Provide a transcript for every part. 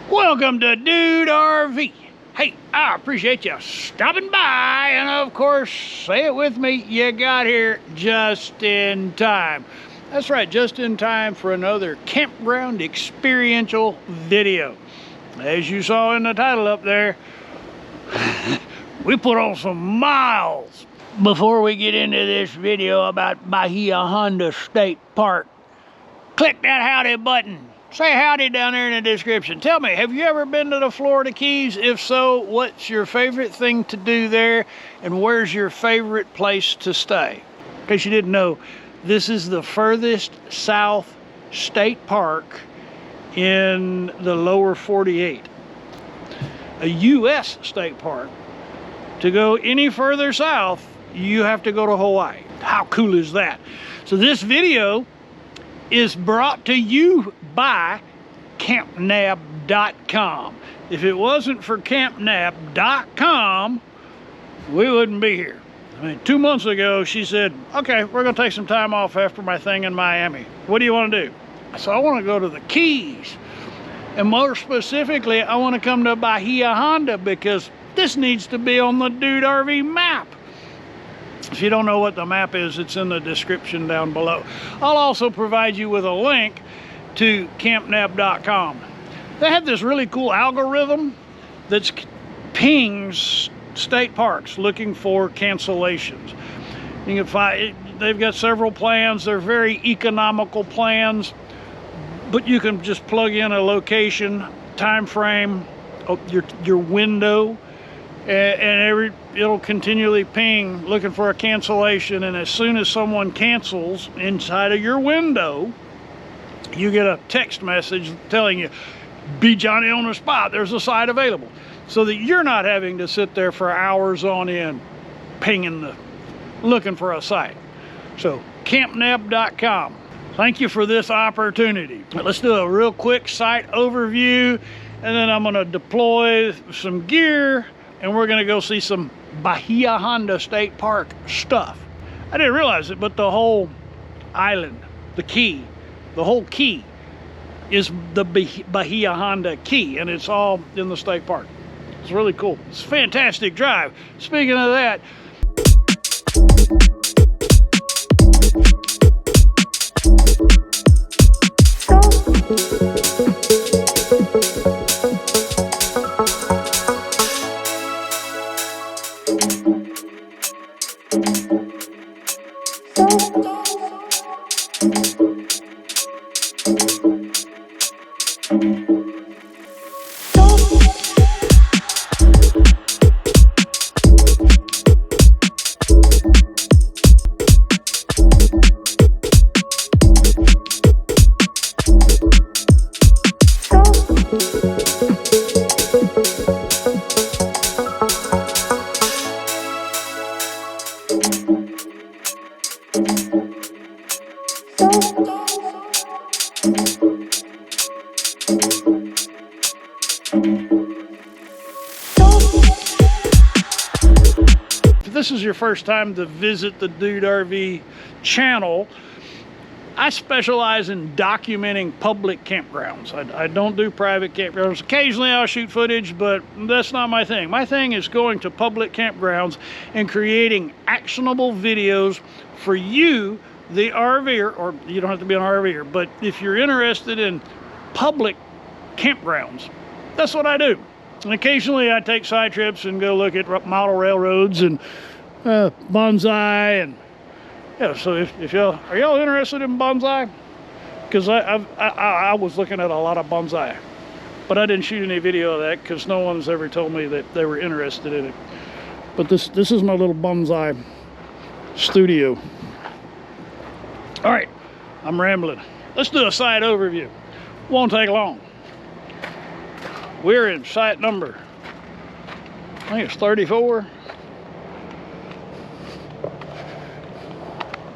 Welcome to Dude RV. Hey, I appreciate you stopping by, and of course, say it with me, you got here just in time. That's right, just in time for another campground experiential video. As you saw in the title up there, we put on some miles. Before we get into this video about Bahia Honda State Park, click that howdy button. Say howdy down there in the description. Tell me, have you ever been to the Florida Keys? If so, what's your favorite thing to do there? And where's your favorite place to stay? In case you didn't know, this is the furthest south state park in the lower 48. A U.S. state park. To go any further south, you have to go to Hawaii. How cool is that? So this video is brought to you by campnab.com. If it wasn't for campnab.com, we wouldn't be here. I mean, 2 months ago, she said, okay, we're gonna take some time off after my thing in Miami. What do you wanna do? So I wanna go to the Keys. And more specifically, I wanna come to Bahia Honda because this needs to be on the Dude RV map. If you don't know what the map is, it's in the description down below. I'll also provide you with a link to campnab.com. They have this really cool algorithm that pings state parks looking for cancellations. You can find, they've got several plans. They're very economical plans, but you can just plug in a location, time frame, your window, and it'll continually ping looking for a cancellation. And as soon as someone cancels inside of your window, you get a text message telling you, be Johnny on the spot, there's a site available, so that you're not having to sit there for hours on end pinging looking for a site. So campnab.com. Thank you for this opportunity. Let's do a real quick site overview, and then I'm going to deploy some gear, and we're gonna go see some Bahia Honda State Park stuff. I didn't realize it, but the whole island, the key, the whole key is the Bahia Honda Key, and it's all in the state park. It's really cool. It's a fantastic drive. Speaking of that, if this is your first time to visit the Dude RV channel, I specialize in documenting public campgrounds. I don't do private campgrounds. Occasionally I'll shoot footage, but that's not my thing. My thing is going to public campgrounds and creating actionable videos for you, the RVer, or you don't have to be an RVer, but if you're interested in public campgrounds, that's what I do. And occasionally I take side trips and go look at model railroads and bonsai, and yeah. So if y'all are interested in bonsai, because I was looking at a lot of bonsai, but I didn't shoot any video of that because no one's ever told me that they were interested in it. But this is my little bonsai studio. All right, I'm rambling. Let's do a site overview. Won't take long. We're in site number, I think it's 34.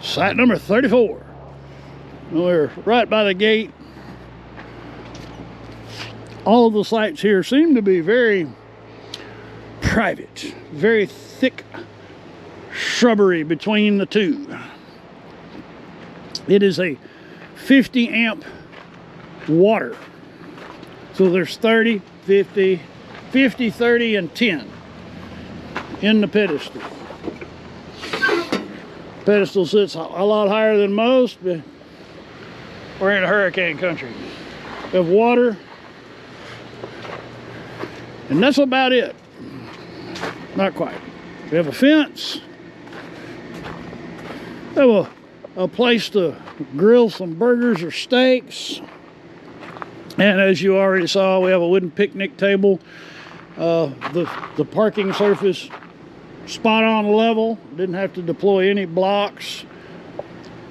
Site number 34. We're right by the gate. All of the sites here seem to be very private, very thick shrubbery between the two. It is a 50 amp water So there's 30, 50, 50, 30, and 10 in the pedestal. Pedestal sits a lot higher than most, but we're in hurricane country. We have water, and that's about it. Not quite. We have a fence. We have a place to grill some burgers or steaks. And as you already saw, we have a wooden picnic table. The parking surface, spot on level. Didn't have to deploy any blocks.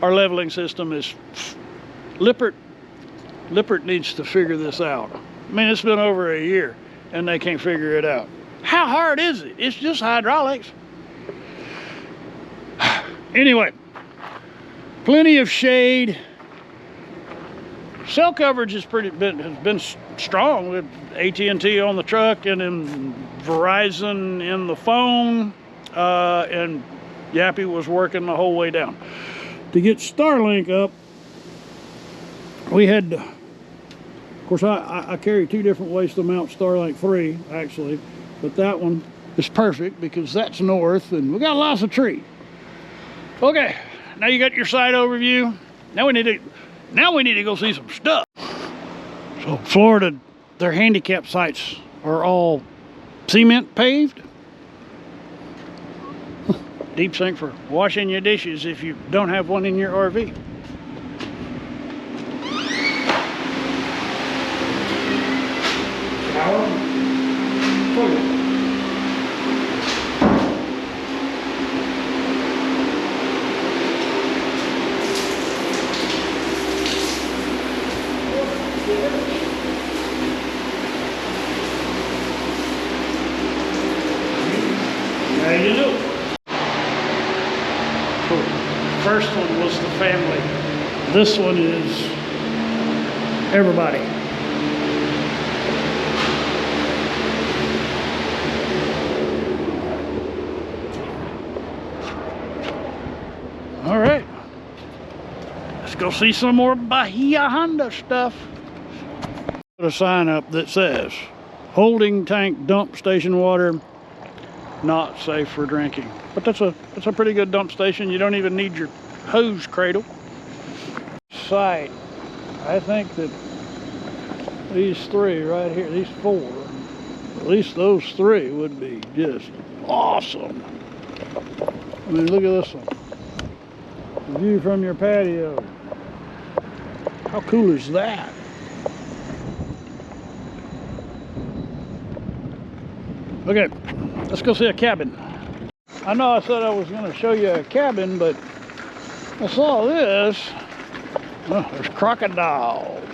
Our leveling system is Lippert. Lippert needs to figure this out. I mean, it's been over a year and they can't figure it out. How hard is it? It's just hydraulics. Anyway, plenty of shade. Cell coverage has been strong with AT&T on the truck and then Verizon in the phone, and Yappy was working the whole way down. To get Starlink up, we had to, of course I carry 2 different ways to mount Starlink 3 actually, but that one is perfect because that's north and we got lots of tree. Okay, now you got your site overview. Now we need to go see some stuff. So Florida, their handicap sites are all cement paved. Deep sink for washing your dishes if you don't have one in your RV. Shower, toilet. There you go. So, first one was the family. This one is everybody. All right. Let's go see some more Bahia Honda stuff. Put a sign up that says, holding tank dump station water, not safe for drinking. But that's a pretty good dump station. You don't even need your hose cradle. Site, I think that these 3 right here, these 4, at least those 3 would be just awesome. I mean, look at this one. The view from your patio. How cool is that? Okay, let's go see a cabin. I know I said I was going to show you a cabin, but I saw this. Oh, there's crocodiles.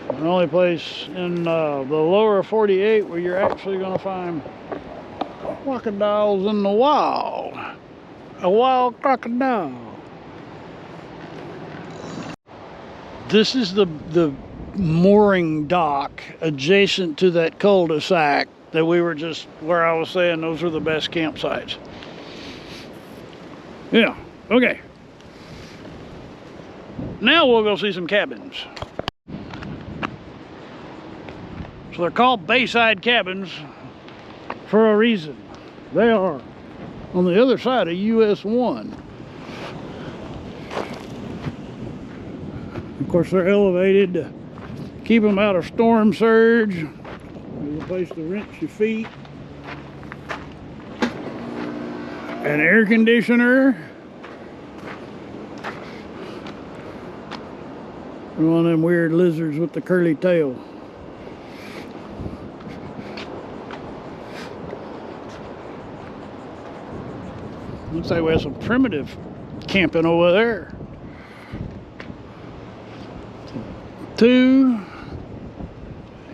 The only place in the lower 48 where you're actually going to find crocodiles in the wild. A wild crocodile. This is the mooring dock adjacent to that cul-de-sac that we were just, where I was saying those are the best campsites. Yeah, okay. Now we'll go see some cabins. So they're called Bayside cabins for a reason. They are on the other side of US 1. Of course, they're elevated to keep them out of storm surge. There's a place to rinse your feet. An air conditioner. And one of them weird lizards with the curly tail. Looks like we have some primitive camping over there. 2,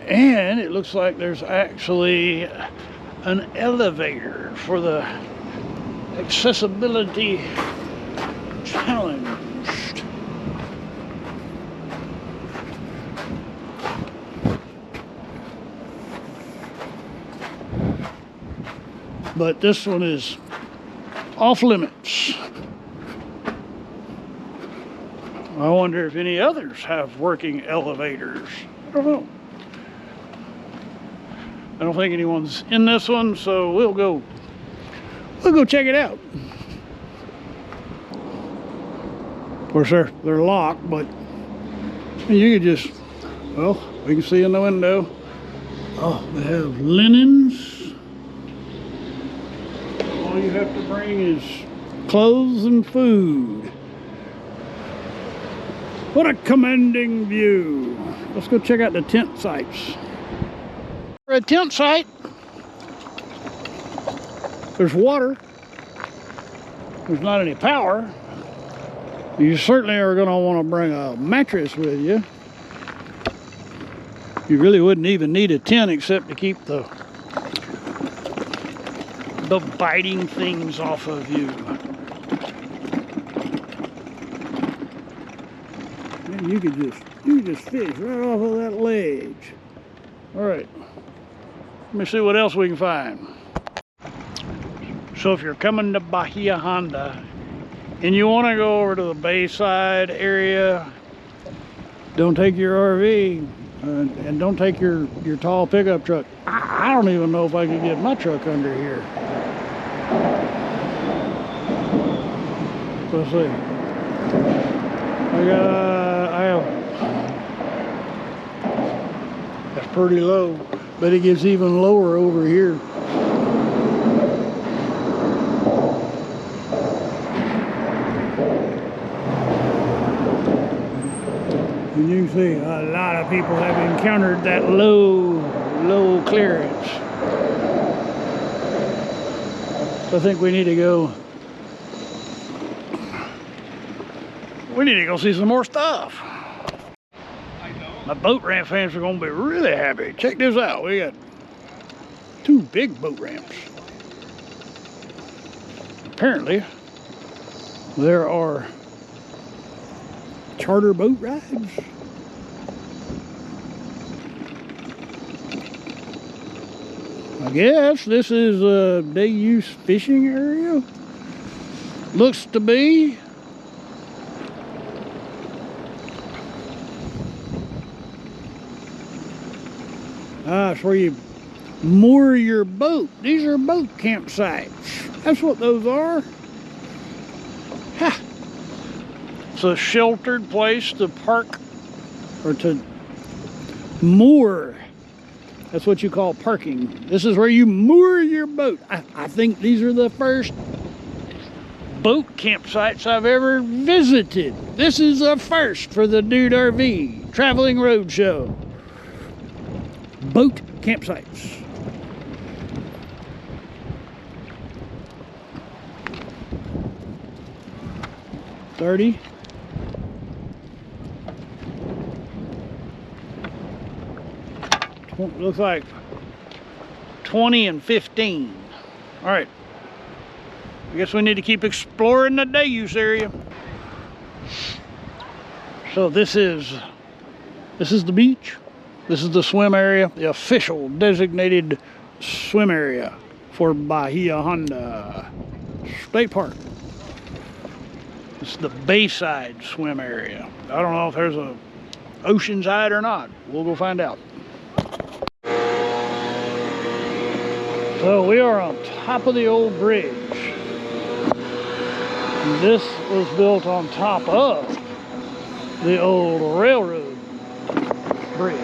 and it looks like there's actually an elevator for the accessibility challenged. But this one is off limits. I wonder if any others have working elevators. I don't know. I don't think anyone's in this one, so we'll go check it out. Of course, they're locked, but you could just, well, we can see in the window. Oh, they have linens. All you have to bring is clothes and food. What a commanding view. Let's go check out the tent sites. For a tent site, there's water. There's not any power. You certainly are going to want to bring a mattress with you. You really wouldn't even need a tent except to keep the biting things off of you. And you could just fish right off of that ledge. All right. Let me see what else we can find. So if you're coming to Bahia Honda and you want to go over to the Bayside area, don't take your RV and don't take your tall pickup truck. I don't even know if I could get my truck under here. Let's see. I have, that's pretty low, but it gets even lower over here. And you can see a lot of people have encountered that low clearance. So I think we need to go. We need to go see some more stuff. My boat ramp fans are going to be really happy. Check this out. We got 2 big boat ramps. Apparently, there are charter boat rides. I guess this is a day-use fishing area. Looks to be. It's where you moor your boat. These are boat campsites. That's what those are. Ha! It's a sheltered place to park or to moor. That's what you call parking. This is where you moor your boat. I think these are the first boat campsites I've ever visited. This is a first for the Dude RV Traveling Roadshow. Boat campsites. $30. Looks like 20 and 15. All right. I guess we need to keep exploring the day use area. So this is the beach. This is the swim area, the official designated swim area for Bahia Honda State Park. It's the Bayside swim area. I don't know if there's a Oceanside or not. We'll go find out. So we are on top of the old bridge. And this was built on top of the old railroad bridge.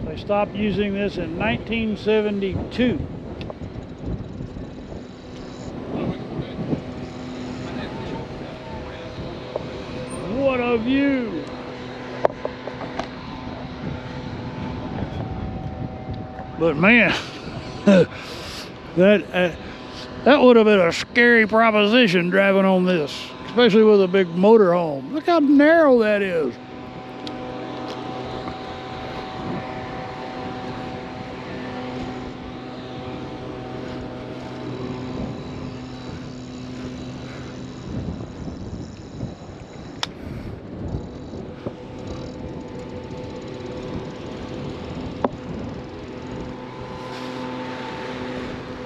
They stopped using this in 1972. What a view! But man, that would have been a scary proposition driving on this, especially with a big motorhome. Look how narrow that is.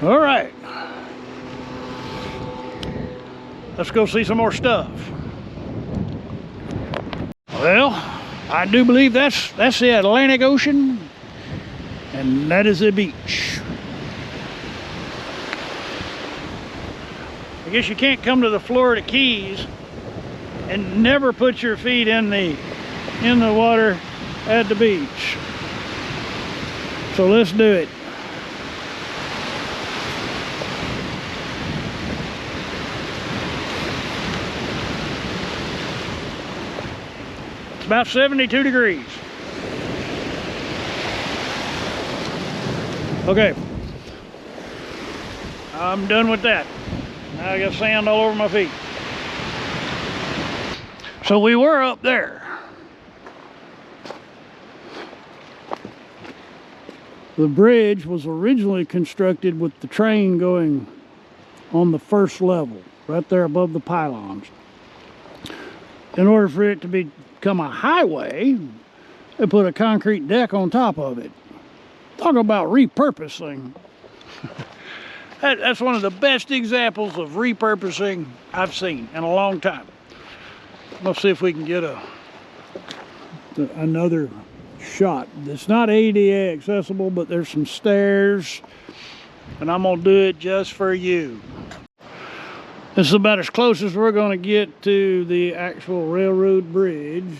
All right. Let's go see some more stuff. Well, I do believe that's the Atlantic Ocean, and that is the beach. I guess you can't come to the Florida Keys and never put your feet in the water at the beach. So let's do it. It's about 72 degrees. Okay. I'm done with that. Now I got sand all over my feet. So we were up there. The bridge was originally constructed with the train going on the first level, right there above the pylons. In order for it to become a highway, they put a concrete deck on top of it. Talk about repurposing. That's one of the best examples of repurposing I've seen in a long time. Let's see if we can get another shot. It's not ADA accessible, but there's some stairs, and I'm gonna do it just for you. This is about as close as we're gonna get to the actual railroad bridge.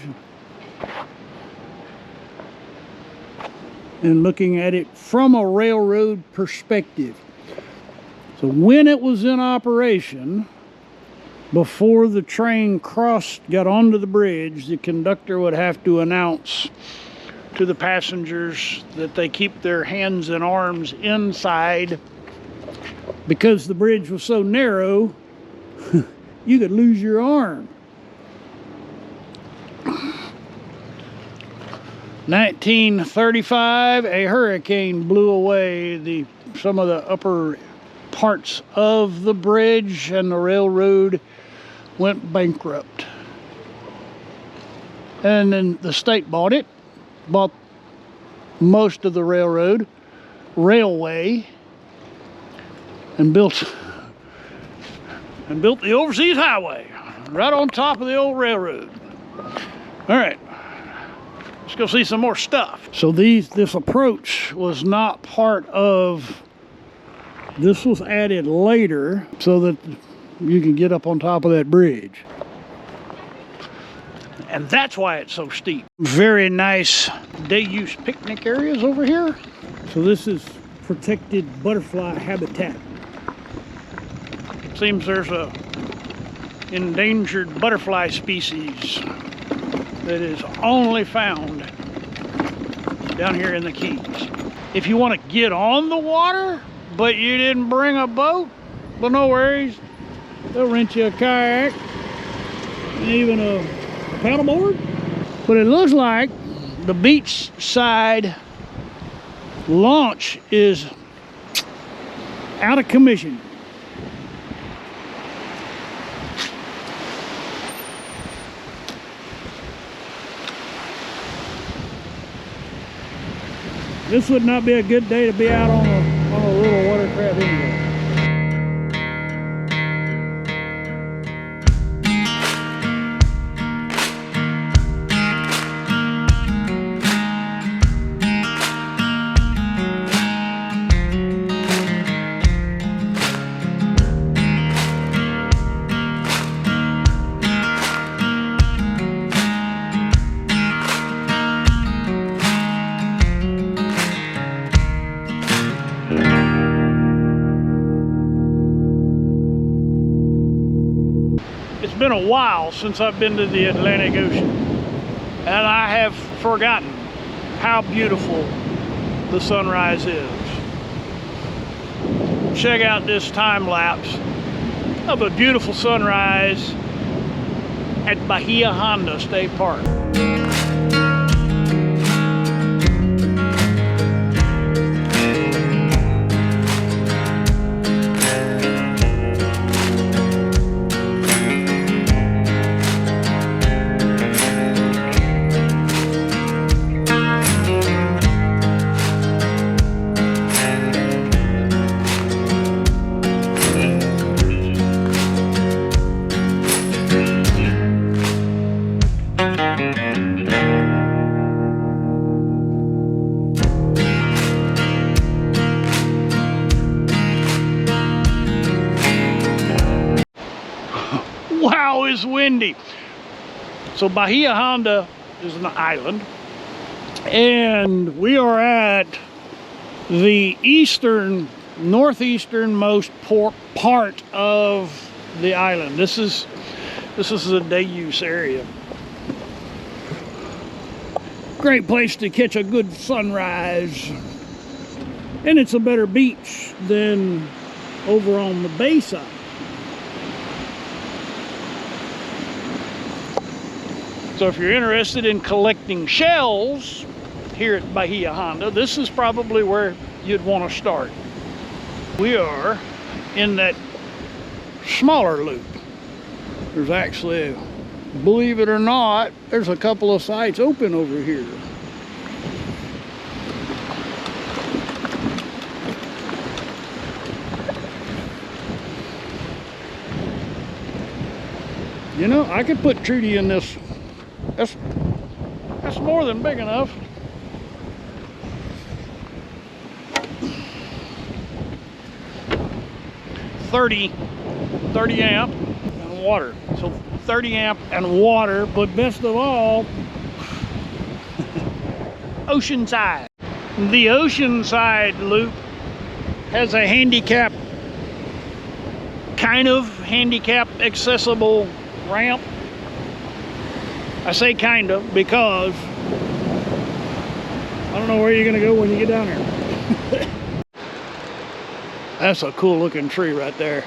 And looking at it from a railroad perspective. So when it was in operation, before the train got onto the bridge, the conductor would have to announce to the passengers that they keep their hands and arms inside, because the bridge was so narrow, you could lose your arm. 1935, a hurricane blew away some of the upper parts of the bridge, and the railroad went bankrupt. And then the state bought most of the railway, and built the overseas highway right on top of the old railroad. All right. Let's go see some more stuff. So this approach was not part of, this was added later so that you can get up on top of that bridge. And that's why it's so steep. Very nice day-use picnic areas over here. So this is protected butterfly habitat. It seems there's a endangered butterfly species that is only found down here in the Keys. If you want to get on the water, but you didn't bring a boat, well, no worries. They'll rent you a kayak and even a paddleboard. But it looks like the beachside launch is out of commission. This would not be a good day to be out on a little watercraft anyway. It's been a while since I've been to the Atlantic Ocean, and I have forgotten how beautiful the sunrise is. Check out this time lapse of a beautiful sunrise at Bahia Honda State Park. is windy. So Bahia Honda is an island, and we are at the northeasternmost part of the island. This is a day use area. Great place to catch a good sunrise, and it's a better beach than over on the bay side. So if you're interested in collecting shells here at Bahia Honda, this is probably where you'd want to start. We are in that smaller loop. There's actually, believe it or not, there's a couple of sites open over here. You know, I could put Trudy in this. That's more than big enough. $30 amp and water. So 30 amp and water, but best of all, Oceanside. The Oceanside loop has a kind of handicap accessible ramp. I say kind of because I don't know where you're gonna go when you get down there. That's a cool looking tree right there.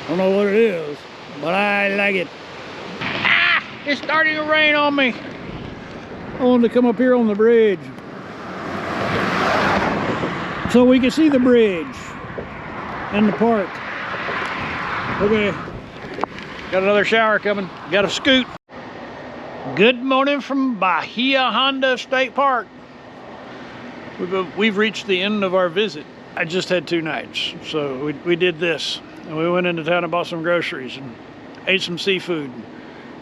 I don't know what it is, but I like it. Ah, it's starting to rain on me. I wanted to come up here on the bridge so we can see the bridge and the park. Okay. Got another shower coming. Got a scoot. Good morning from Bahia Honda State Park. We've reached the end of our visit. I just had 2 nights, so we did this. And we went into town and bought some groceries and ate some seafood.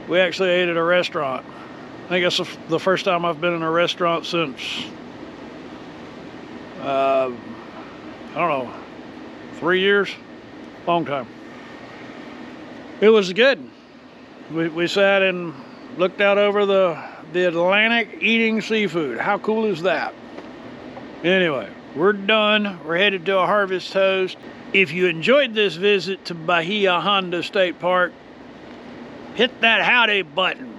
We actually ate at a restaurant. I think that's the first time I've been in a restaurant since, I don't know, 3 years? Long time. It was good. We sat and looked out over the Atlantic eating seafood. How cool is that? Anyway, we're done. We're headed to a harvest toast. If you enjoyed this visit to Bahia Honda State Park, hit that howdy button.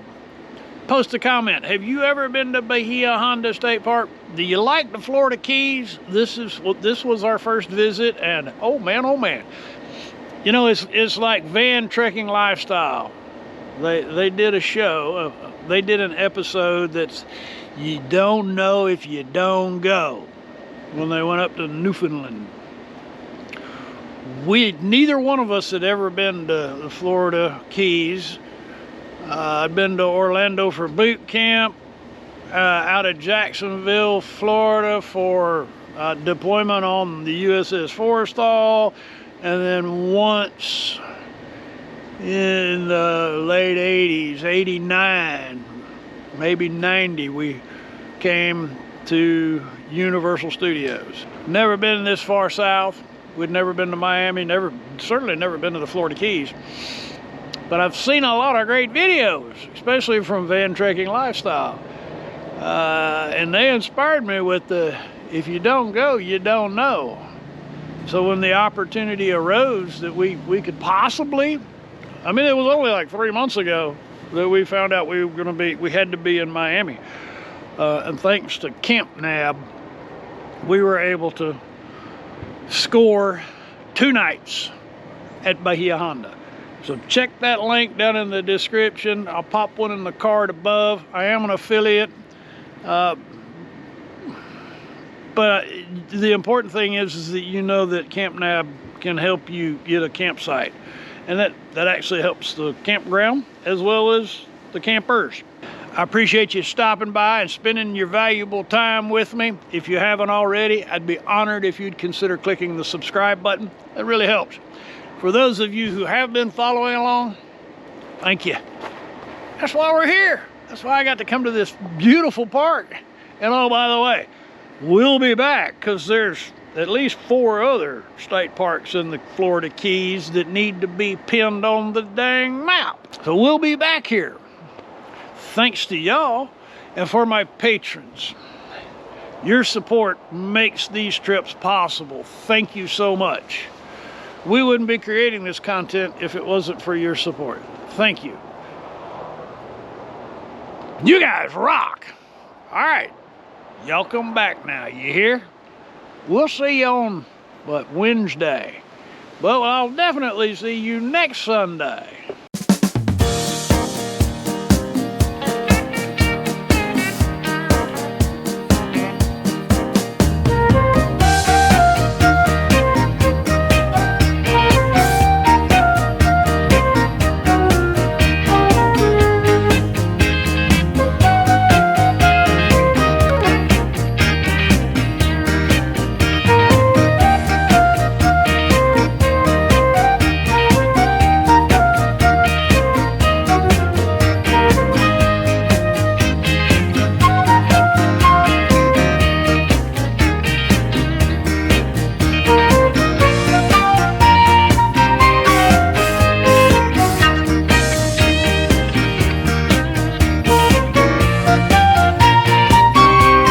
Post a comment. Have you ever been to Bahia Honda State Park? Do you like the Florida Keys? This was our first visit, and oh man. You know, it's like van trekking lifestyle. They did a show, they did an episode that's you don't know if you don't go, when they went up to Newfoundland. Neither one of us had ever been to the Florida Keys. I'd been to Orlando for boot camp, out of Jacksonville, Florida for deployment on the USS Forrestal. And then once in the late 80s, 89, maybe 90, we came to Universal Studios. Never been this far south. We'd never been to Miami, certainly never been to the Florida Keys. But I've seen a lot of great videos, especially from Van Trekking Lifestyle. And they inspired me with if you don't go, you don't know. So when the opportunity arose that we could possibly, I mean, it was only like 3 months ago that we found out we had to be in Miami. And thanks to Camp Nab, we were able to score 2 nights at Bahia Honda. So check that link down in the description. I'll pop one in the card above. I am an affiliate. But the important thing is that you know that Camp Nab can help you get a campsite. And that actually helps the campground as well as the campers. I appreciate you stopping by and spending your valuable time with me. If you haven't already, I'd be honored if you'd consider clicking the subscribe button. That really helps. For those of you who have been following along, thank you. That's why we're here. That's why I got to come to this beautiful park. And oh, by the way, we'll be back because there's at least 4 other state parks in the Florida Keys that need to be pinned on the dang map. So we'll be back here. Thanks to y'all and for my patrons. Your support makes these trips possible. Thank you so much. We wouldn't be creating this content if it wasn't for your support. Thank you. You guys rock. All right. Y'all come back now, you hear? We'll see you on, Wednesday. But I'll definitely see you next Sunday.